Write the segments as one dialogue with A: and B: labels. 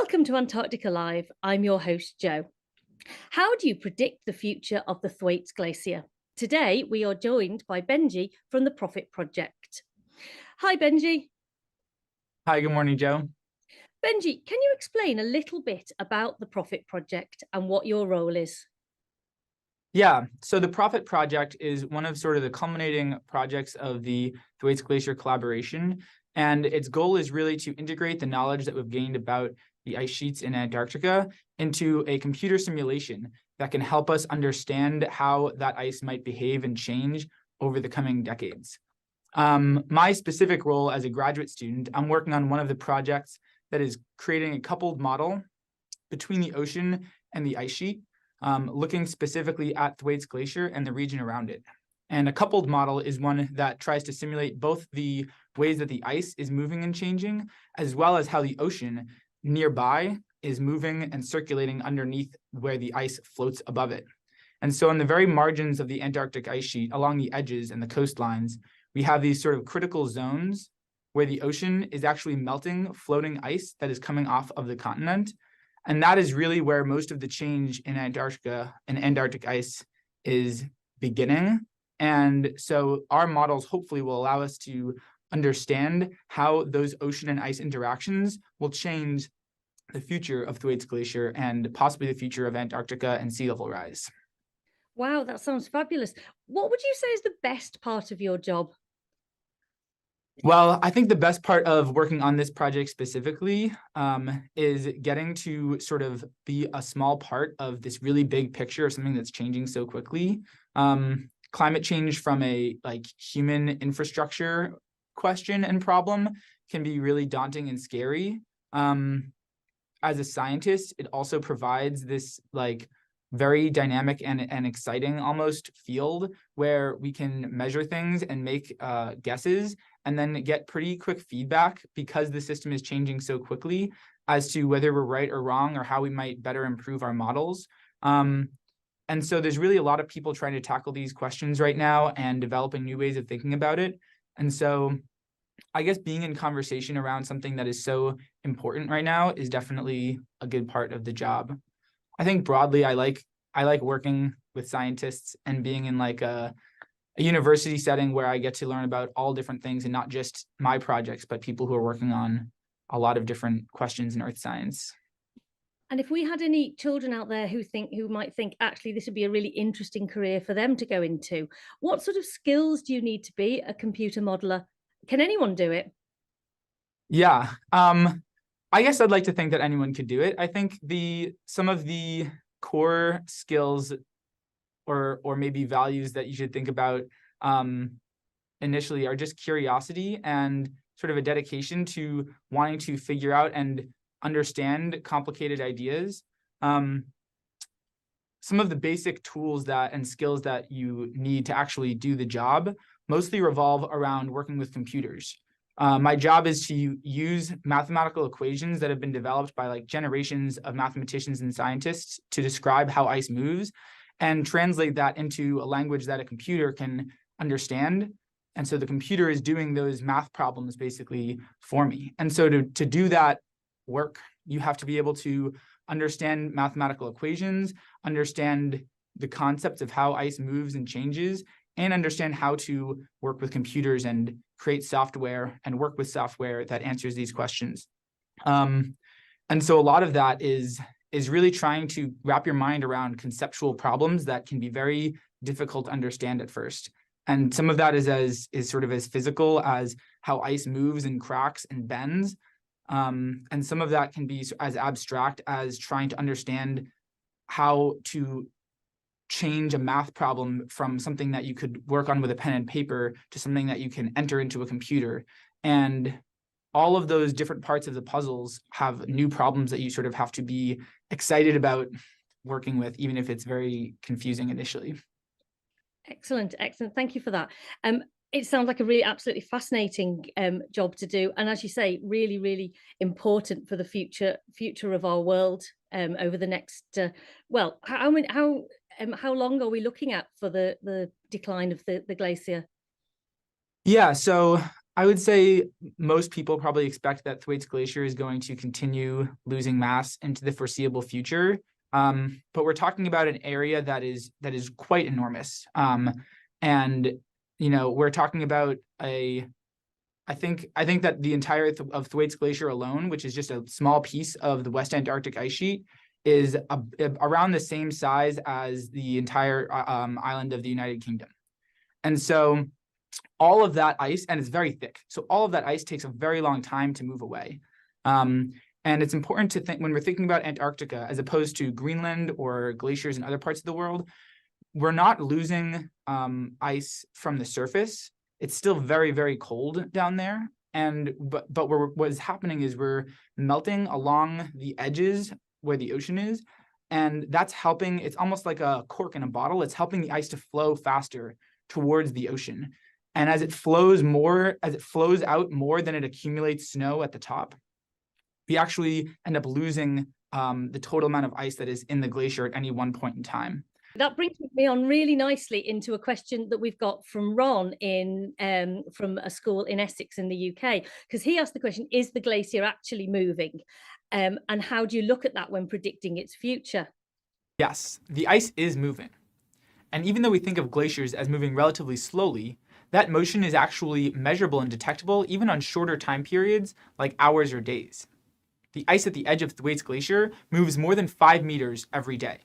A: Welcome to Antarctica Live. I'm your host, Jo. How do you predict the future of the Thwaites Glacier? Today, we are joined by Benjy from the Profit Project. Hi, Benjy.
B: Hi, good morning, Jo.
A: Benjy, can you explain a little bit about the Profit Project and what your role is?
B: Yeah, so the Profit Project is one of sort of the culminating projects of the Thwaites Glacier collaboration, and its goal is really to integrate the knowledge that we've gained about the ice sheets in Antarctica into a computer simulation that can help us understand how that ice might behave and change over the coming decades. My specific role as a graduate student, I'm working on one of the projects that is creating a coupled model between the ocean and the ice sheet, looking specifically at Thwaites Glacier and the region around it. And a coupled model is one that tries to simulate both the ways that the ice is moving and changing, as well as how the ocean nearby is moving and circulating underneath where the ice floats above it. And so on the very margins of the Antarctic ice sheet, along the edges and the coastlines, we have these sort of critical zones where the ocean is actually melting floating ice that is coming off of the continent. And that is really where most of the change in Antarctica and Antarctic ice is beginning. And so our models hopefully will allow us to understand how those ocean and ice interactions will change the future of Thwaites Glacier and possibly the future of Antarctica and sea level rise.
A: Wow, that sounds fabulous. What would you say is the best part of your job?
B: Well, I think the best part of working on this project specifically is getting to sort of be a small part of this really big picture of something that's changing so quickly. Climate change from a human infrastructure question and problem can be really daunting and scary. As a scientist, it also provides this very dynamic and exciting almost field where we can measure things and make guesses and then get pretty quick feedback because the system is changing so quickly as to whether we're right or wrong or how we might better improve our models. And so there's really a lot of people trying to tackle these questions right now and developing new ways of thinking about it. And so I guess being in conversation around something that is so important right now is definitely a good part of the job. I think broadly, I like working with scientists and being in a university setting where I get to learn about all different things and not just my projects, but people who are working on a lot of different questions in earth science.
A: And if we had any children out there who might think, actually, this would be a really interesting career for them to go into, what sort of skills do you need to be a computer modeler? Can anyone do it?
B: Yeah, I guess I'd like to think that anyone could do it. I think some of the core skills or maybe values that you should think about initially are just curiosity and sort of a dedication to wanting to figure out and understand complicated ideas. Some of the basic tools and skills that you need to actually do the job mostly revolve around working with computers. My job is to use mathematical equations that have been developed by generations of mathematicians and scientists to describe how ice moves and translate that into a language that a computer can understand. And so the computer is doing those math problems basically for me. And so to do that work, you have to be able to understand mathematical equations, understand the concepts of how ice moves and changes, and understand how to work with computers and create software and work with software that answers these questions. And so a lot of that is really trying to wrap your mind around conceptual problems that can be very difficult to understand at first. And some of that is sort of as physical as how ice moves and cracks and bends. And some of that can be as abstract as trying to understand how to change a math problem from something that you could work on with a pen and paper to something that you can enter into a computer. And all of those different parts of the puzzles have new problems that you sort of have to be excited about working with, even if it's very confusing initially.
A: Excellent. Thank you for that. It sounds like a really absolutely fascinating job to do, and as you say, really, really important for the future of our world over the next. How long are we looking at for the decline of the glacier?
B: Yeah, so I would say most people probably expect that Thwaites Glacier is going to continue losing mass into the foreseeable future. But we're talking about an area that is quite enormous. And we're talking about I think that the entire of Thwaites Glacier alone, which is just a small piece of the West Antarctic ice sheet, is around the same size as the entire island of the United Kingdom. And so all of that ice, and it's very thick, so all of that ice takes a very long time to move away. And it's important to think, when we're thinking about Antarctica, as opposed to Greenland or glaciers in other parts of the world, we're not losing ice from the surface. It's still very, very cold down there. But what is happening is we're melting along the edges where the ocean is. And that's helping. It's almost like a cork in a bottle. It's helping the ice to flow faster towards the ocean. And as it flows out more than it accumulates snow at the top, we actually end up losing the total amount of ice that is in the glacier at any one point in time.
A: That brings me on really nicely into a question that we've got from Ron from a school in Essex in the UK, because he asked the question, is the glacier actually moving? And how do you look at that when predicting its future?
B: Yes, the ice is moving. And even though we think of glaciers as moving relatively slowly, that motion is actually measurable and detectable even on shorter time periods like hours or days. The ice at the edge of Thwaites Glacier moves more than 5 meters every day.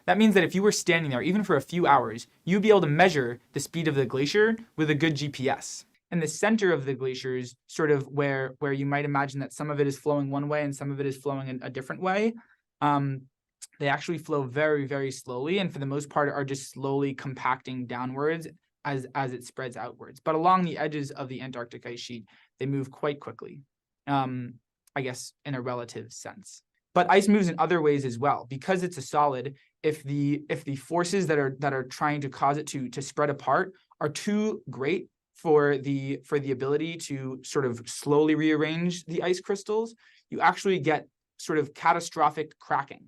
B: That means that if you were standing there even for a few hours, you'd be able to measure the speed of the glacier with a good GPS. And the center of the glacier is sort of where you might imagine that some of it is flowing one way and some of it is flowing in a different way. They actually flow very, very slowly, and for the most part are just slowly compacting downwards as it spreads outwards. But along the edges of the Antarctic ice sheet, they move quite quickly, I guess in a relative sense. But ice moves in other ways as well. Because it's a solid, if the forces that are trying to cause it to spread apart are too great for the ability to sort of slowly rearrange the ice crystals, you actually get sort of catastrophic cracking.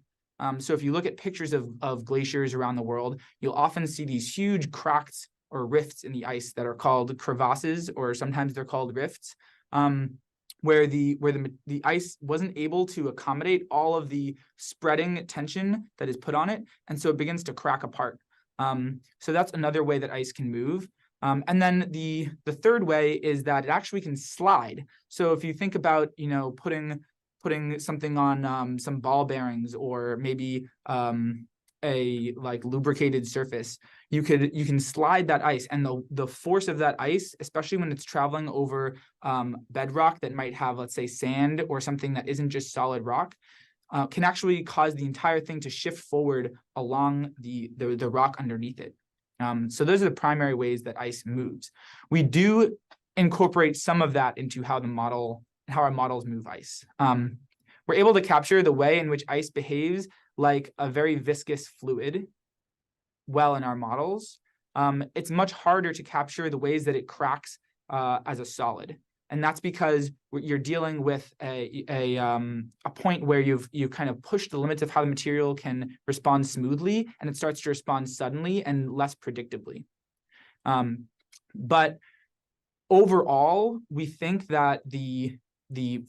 B: So if you look at pictures of glaciers around the world, you'll often see these huge cracks or rifts in the ice that are called crevasses, or sometimes they're called rifts, where the ice wasn't able to accommodate all of the spreading tension that is put on it, and so it begins to crack apart. So that's another way that ice can move. And then the third way is that it actually can slide. So if you think about putting something on some ball bearings, or maybe a lubricated surface, you can slide that ice, and the force of that ice, especially when it's traveling over bedrock that might have, let's say, sand or something that isn't just solid rock, can actually cause the entire thing to shift forward along the rock underneath it. So those are the primary ways that ice moves. We do incorporate some of that into how our models move ice. We're able to capture the way in which ice behaves like a very viscous fluid well in our models. It's much harder to capture the ways that it cracks as a solid. And that's because you're dealing with a point where you've kind of pushed the limits of how the material can respond smoothly, and it starts to respond suddenly and less predictably. But overall, we think that the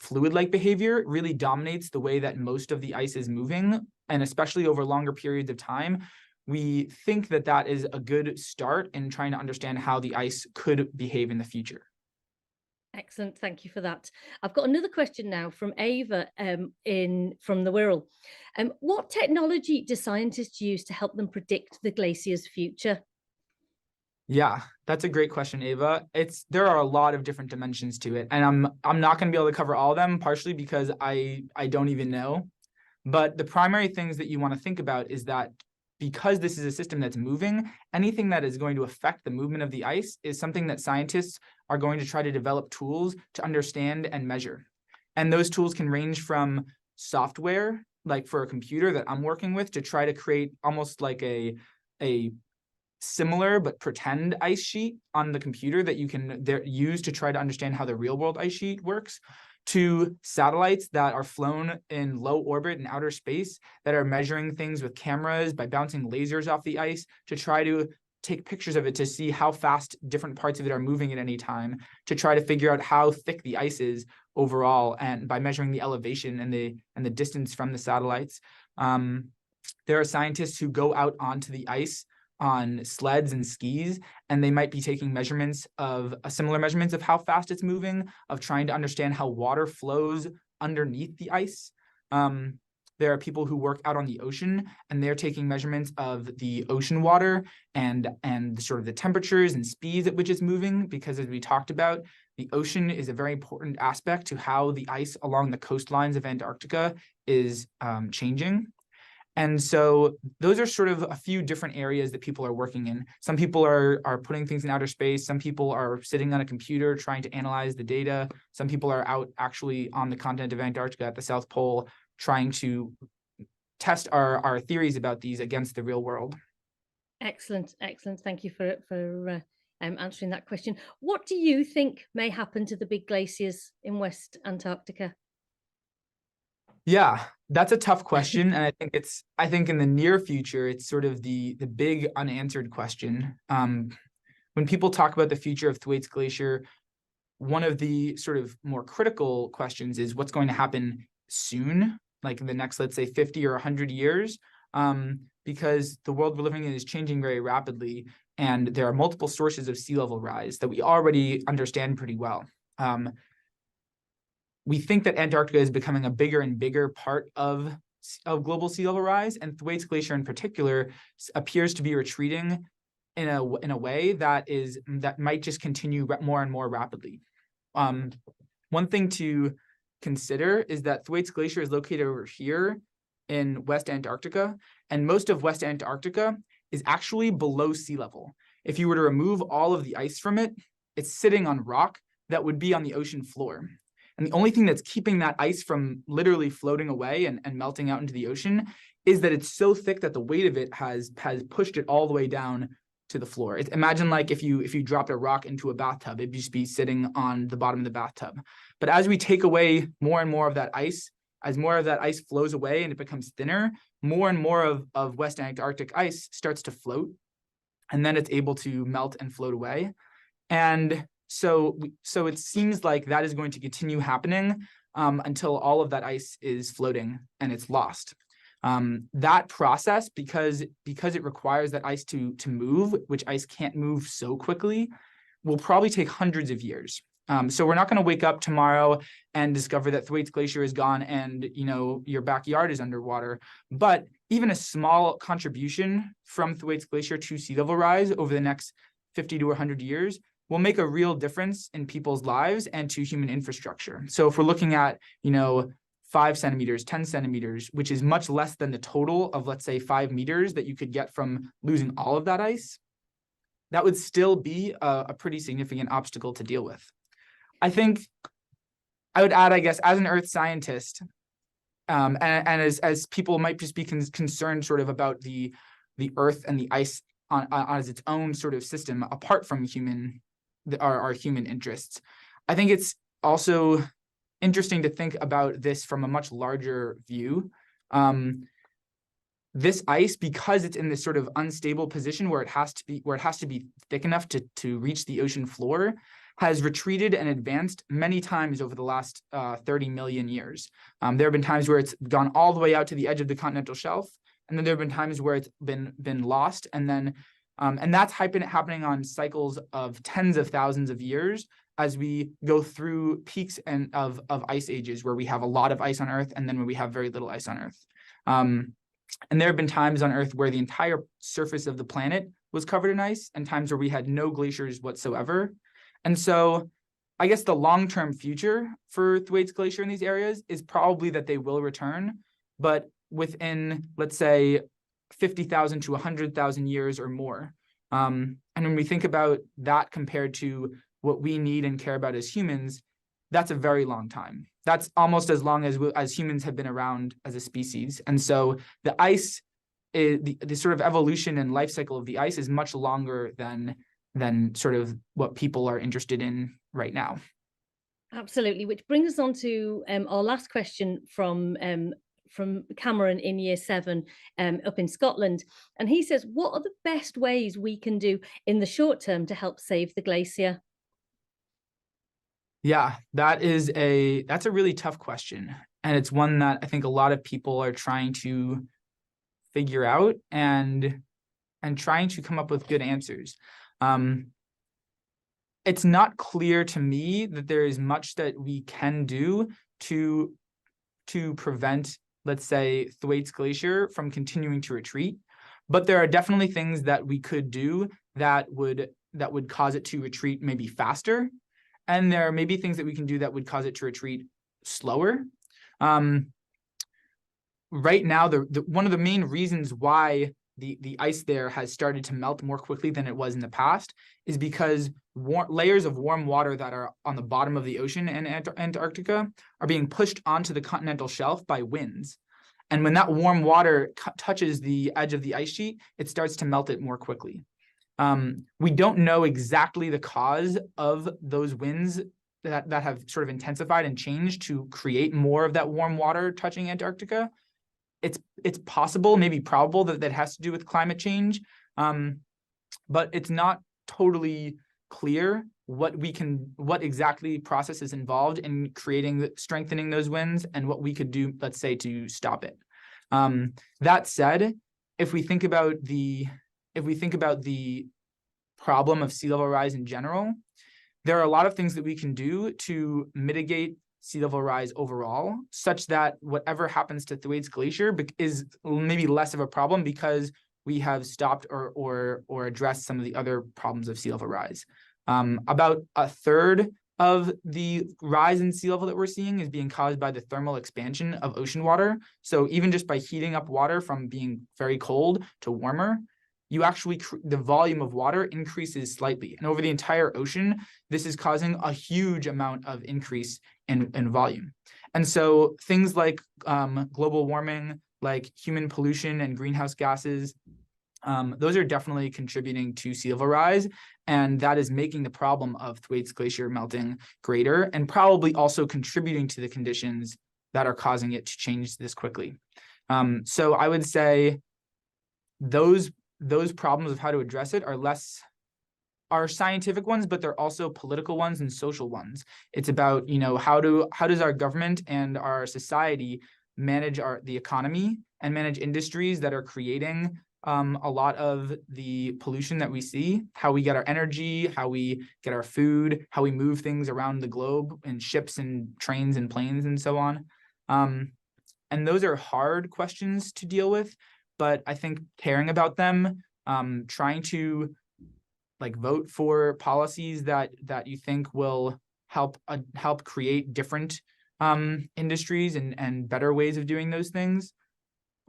B: fluid-like behavior really dominates the way that most of the ice is moving, and especially over longer periods of time. We think that is a good start in trying to understand how the ice could behave in the future.
A: Excellent, thank you for that. I've got another question now from Ava from the Wirral. What technology do scientists use to help them predict the glacier's future?
B: Yeah, that's a great question, Ava. There are a lot of different dimensions to it, and I'm not going to be able to cover all of them, partially because I don't even know. But the primary things that you want to think about is that because this is a system that's moving, anything that is going to affect the movement of the ice is something that scientists are going to try to develop tools to understand and measure. And those tools can range from software, like for a computer that I'm working with, to try to create almost like a similar but pretend ice sheet on the computer that you can use to try to understand how the real world ice sheet works, to satellites that are flown in low orbit in outer space that are measuring things with cameras by bouncing lasers off the ice to try to take pictures of it to see how fast different parts of it are moving at any time, to try to figure out how thick the ice is overall, and by measuring the elevation and the distance from the satellites. There are scientists who go out onto the ice on sleds and skis, and they might be taking measurements of similar measurements of how fast it's moving, of trying to understand how water flows underneath the ice. There are people who work out on the ocean, and they're taking measurements of the ocean water and sort of the temperatures and speeds at which it's moving, because as we talked about, the ocean is a very important aspect to how the ice along the coastlines of Antarctica is changing. And so those are sort of a few different areas that people are working in. Some people are putting things in outer space. Some people are sitting on a computer trying to analyze the data. Some people are out actually on the continent of Antarctica at the South Pole trying to test our theories about these against the real world.
A: Excellent, excellent. Thank you for answering that question. What do you think may happen to the big glaciers in West Antarctica?
B: Yeah, that's a tough question. And I think in the near future, it's sort of the big unanswered question. When people talk about the future of Thwaites Glacier, one of the sort of more critical questions is what's going to happen soon, like in the next, let's say, 50 or 100 years, because the world we're living in is changing very rapidly, and there are multiple sources of sea level rise that we already understand pretty well. We think that Antarctica is becoming a bigger and bigger part of global sea level rise, and Thwaites Glacier in particular appears to be retreating in a way that might just continue more and more rapidly. One thing to consider is that Thwaites Glacier is located over here in West Antarctica, and most of West Antarctica is actually below sea level. If you were to remove all of the ice from it, it's sitting on rock that would be on the ocean floor. And the only thing that's keeping that ice from literally floating away and melting out into the ocean is that it's so thick that the weight of it has pushed it all the way down to the floor. Imagine like if you dropped a rock into a bathtub, it'd just be sitting on the bottom of the bathtub. But as we take away more and more of that ice, as more of that ice flows away and it becomes thinner, more and more of West Antarctic ice starts to float, and then it's able to melt and float away. And so it seems like that is going to continue happening until all of that ice is floating and it's lost. That process, because it requires that ice to move, which ice can't move so quickly, will probably take hundreds of years. So we're not going to wake up tomorrow and discover that Thwaites Glacier is gone and your backyard is underwater. But even a small contribution from Thwaites Glacier to sea level rise over the next 50 to 100 years will make a real difference in people's lives and to human infrastructure. So if we're looking at 5 centimeters, 10 centimeters, which is much less than the total of, let's say, 5 meters that you could get from losing all of that ice, that would still be a pretty significant obstacle to deal with. I think I would add, I guess, as an earth scientist, and as people might just be concerned sort of about the earth and the ice as its own sort of system apart from our human interests, I think it's also interesting to think about this from a much larger view. This ice, because it's in this sort of unstable position where it has to be thick enough to reach the ocean floor, has retreated and advanced many times over the last 30 million years. There have been times where it's gone all the way out to the edge of the continental shelf, and then there have been times where it's been lost, and then and that's happening on cycles of tens of thousands of years as we go through peaks of ice ages where we have a lot of ice on Earth and then when we have very little ice on Earth. And there have been times on Earth where the entire surface of the planet was covered in ice and times where we had no glaciers whatsoever. And so I guess the long-term future for Thwaites Glacier in these areas is probably that they will return, but within, let's say, 50,000 to 100,000 years or more. And when we think about that compared to what we need and care about as humans, that's a very long time. That's almost as long as humans have been around as a species. And so the ice, the sort of evolution and life cycle of the ice is much longer than sort of what people are interested in right now.
A: Absolutely, which brings us on to our last question from from Cameron in year 7 up in Scotland. And he says, what are the best ways we can do in the short term to help save the glacier?
B: Yeah, that's a really tough question. And it's one that I think a lot of people are trying to figure out and trying to come up with good answers. It's not clear to me that there is much that we can do to prevent, let's say, Thwaites Glacier from continuing to retreat. But there are definitely things that we could do that would cause it to retreat maybe faster. And there may be things that we can do that would cause it to retreat slower. Right now, one of the main reasons why the ice there has started to melt more quickly than it was in the past is because layers of warm water that are on the bottom of the ocean in Antarctica are being pushed onto the continental shelf by winds. And when that warm water touches the edge of the ice sheet, it starts to melt it more quickly. We don't know exactly the cause of those winds that have sort of intensified and changed to create more of that warm water touching Antarctica. It's possible, maybe probable, that has to do with climate change, but it's not totally clear what exactly process is involved in strengthening those winds and what we could do, let's say, to stop it. That said, if we think about the problem of sea level rise in general, there are a lot of things that we can do to mitigate sea level rise overall, such that whatever happens to Thwaites Glacier is maybe less of a problem because we have stopped or addressed some of the other problems of sea level rise. About a third of the rise in sea level that we're seeing is being caused by the thermal expansion of ocean water. So even just by heating up water from being very cold to warmer, the volume of water increases slightly. And over the entire ocean, this is causing a huge amount of increase in volume. And so things like global warming, like human pollution and greenhouse gases, those are definitely contributing to sea level rise. And that is making the problem of Thwaites Glacier melting greater and probably also contributing to the conditions that are causing it to change this quickly. So I would say those problems of how to address it are scientific ones, but they're also political ones and social ones. It's about, how does our government and our society manage the economy and manage industries that are creating a lot of the pollution that we see, how we get our energy, how we get our food, how we move things around the globe in ships and trains and planes and so on. And those are hard questions to deal with, but I think caring about them, trying to vote for policies that you think will help create different industries and better ways of doing those things,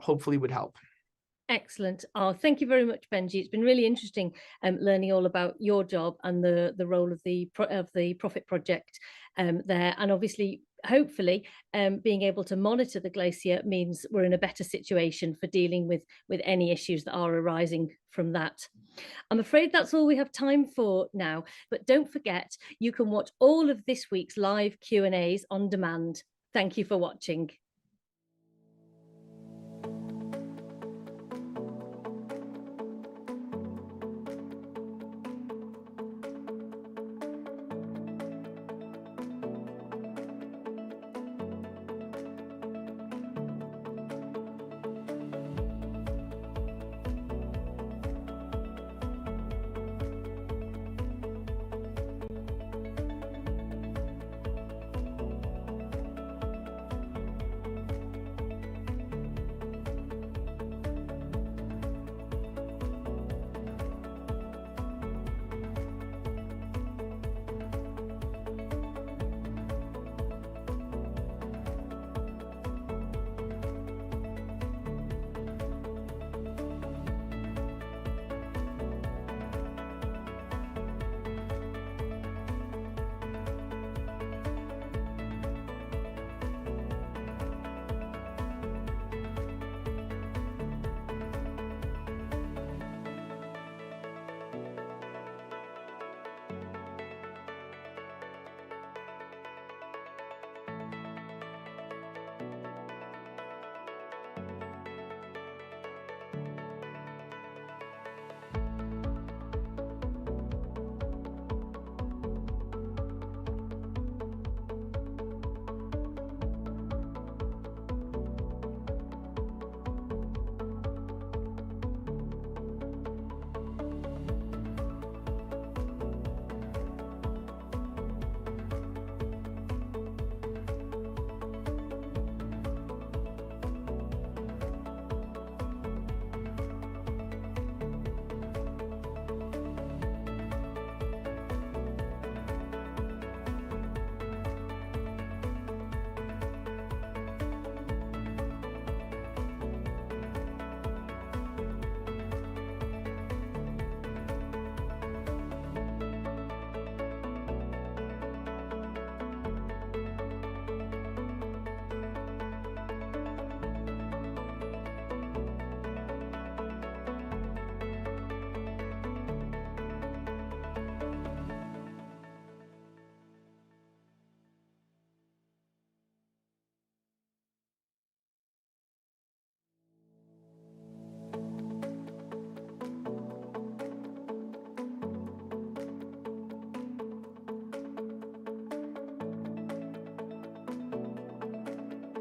B: hopefully would help.
A: Excellent. Oh, thank you very much, Benjy. It's been really interesting learning all about your job and the role of the Profit Project there. And obviously, hopefully, being able to monitor the glacier means we're in a better situation for dealing with any issues that are arising from that. I'm afraid that's all we have time for now, but don't forget, you can watch all of this week's live Q&As on demand. Thank you for watching.